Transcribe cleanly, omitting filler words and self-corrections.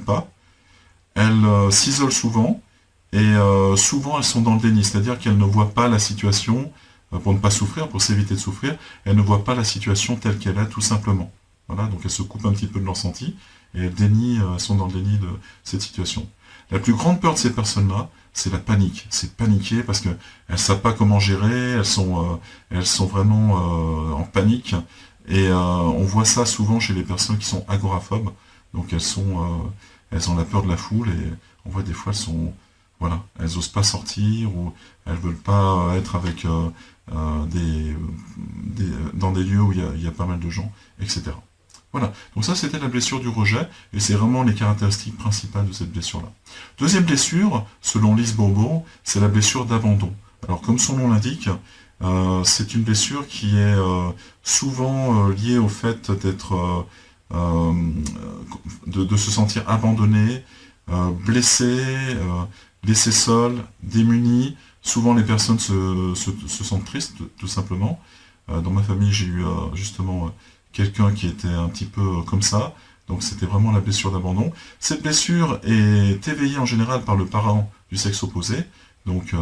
pas, elles s'isolent souvent, et souvent elles sont dans le déni, c'est-à-dire qu'elles ne voient pas la situation, pour ne pas souffrir, pour s'éviter de souffrir, elles ne voient pas la situation telle qu'elle est, tout simplement. Voilà, donc elles se coupent un petit peu de leur ressenti, et elles sont dans le déni de cette situation. La plus grande peur de ces personnes-là, c'est la panique. C'est paniquer parce qu'elles ne savent pas comment gérer, elles sont vraiment en panique. Et on voit ça souvent chez les personnes qui sont agoraphobes. Donc elles ont la peur de la foule et on voit des fois elles n'osent pas sortir ou elles veulent pas être avec dans des lieux où il y a pas mal de gens, etc. Voilà, donc ça c'était la blessure du rejet, et c'est vraiment les caractéristiques principales de cette blessure-là. Deuxième blessure, selon Lise Bourbeau, c'est la blessure d'abandon. Alors comme son nom l'indique, c'est une blessure qui est souvent liée au fait de se sentir abandonné, blessé, laissé seul, démuni. Souvent les personnes se sentent tristes, tout simplement. Dans ma famille, j'ai eu justement quelqu'un qui était un petit peu comme ça, donc c'était vraiment la blessure d'abandon. Cette blessure est éveillée en général par le parent du sexe opposé, donc